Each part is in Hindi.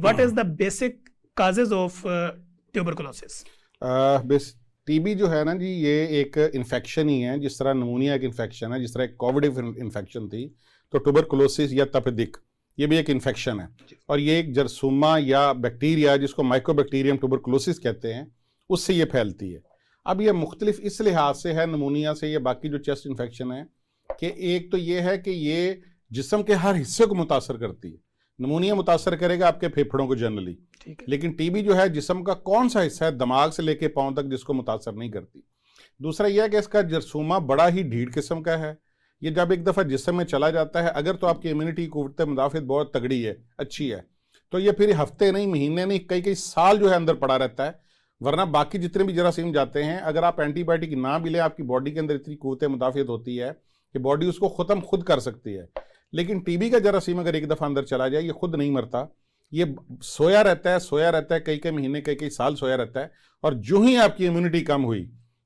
what is the basic causes of tuberculosis? TB जो है ना जी, ये एक इन्फेक्शन ही है। जिस तरह नमूनिया एक इन्फेक्शन है, जिस तरह एक कोविड इन्फेक्शन थी, तो ट्यूबरकुलोसिस या तपेदिक ये भी एक इन्फेक्शन है। और ये एक जरसूमा या बैक्टीरिया जिसको माइकोबैक्टीरियम ट्यूबरकुलोसिस कहते हैं, उससे ये फैलती है। अब ये मुख्तलिफ इस लिहाज से है नमूनिया से, ये बाकी जो चेस्ट इन्फेक्शन है, कि एक तो ये है कि ये जिस्म के हर हिस्से को मुतासर करती है। नमूनिया मुतासर करेगा आपके फेफड़ों को जनरली, लेकिन टीबी जो है जिस्म का कौन सा हिस्सा है दिमाग से लेके पांव तक जिसको मुतासर नहीं करती। दूसरा यह है कि इसका जरसूमा बड़ा ही ढीठ किस्म का है। ये जब एक दफ़ा जिस्म में चला जाता है, अगर तो आपकी इम्यूनिटी कुव्वत मुदाफ़ियत बहुत तगड़ी है, अच्छी है, तो ये फिर हफ्ते नहीं, महीने नहीं, कई कई साल जो है अंदर पड़ा रहता है। वरना बाकी जितने भी जरासीम जाते हैं, अगर आप एंटीबायोटिक ना भी लें, आपकी बॉडी के अंदर इतनी कुव्वत मुदाफ़ियत होती है कि बॉडी उसको ख़त्म खुद कर सकती है। लेकिन टीबी का जरासीम अगर एक दफ़ा अंदर चला जाए, ये खुद नहीं मरता, ये सोया रहता है, कई कई महीने, कई कई साल सोया रहता है। और जो ही आपकी इम्यूनिटी कम हुई,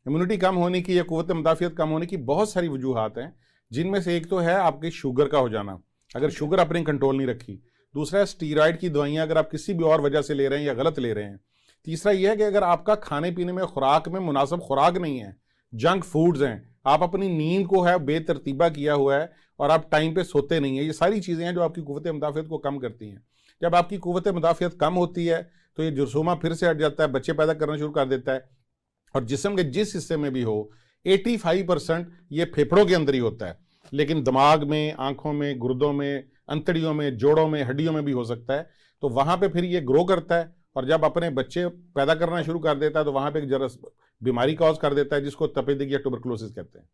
इम्यूनिटी कम होने की या कुव्वत मुदाफ़ियत कम होने की बहुत सारी वजूहात हैं, जिनमें से एक तो है आपकी शुगर का हो जाना, अगर शुगर आपने कंट्रोल नहीं रखी। दूसरा है स्टीरॉयड की दवाइयाँ अगर आप किसी भी और वजह से ले रहे हैं या गलत ले रहे हैं। तीसरा यह है कि अगर आपका खाने पीने में, खुराक में मुनासिब खुराक नहीं है, जंक फूड्स हैं, आप अपनी नींद को है बेतरतीबा किया हुआ है और आप टाइम पे सोते नहीं है, ये सारी चीज़ें हैं जो आपकी कुव्वत मुदाफ़ियत को कम करती हैं। जब आपकी कुव्वत मुदाफ़ियत कम होती है तो ये जरसूमा फिर से हट जाता है, बच्चे पैदा करना शुरू कर देता है। और जिस्म के जिस हिस्से में भी हो, 85% ये फेफड़ों के अंदर ही होता है, लेकिन दिमाग में, आंखों में, गुर्दों में, अंतड़ियों में, जोड़ों में, हड्डियों में भी हो सकता है। तो वहाँ पे फिर ये ग्रो करता है और जब अपने बच्चे पैदा करना शुरू कर देता है तो वहाँ पे एक बीमारी कॉज कर देता है जिसको तपेदिक या ट्यूबरकुलोसिस कहते हैं।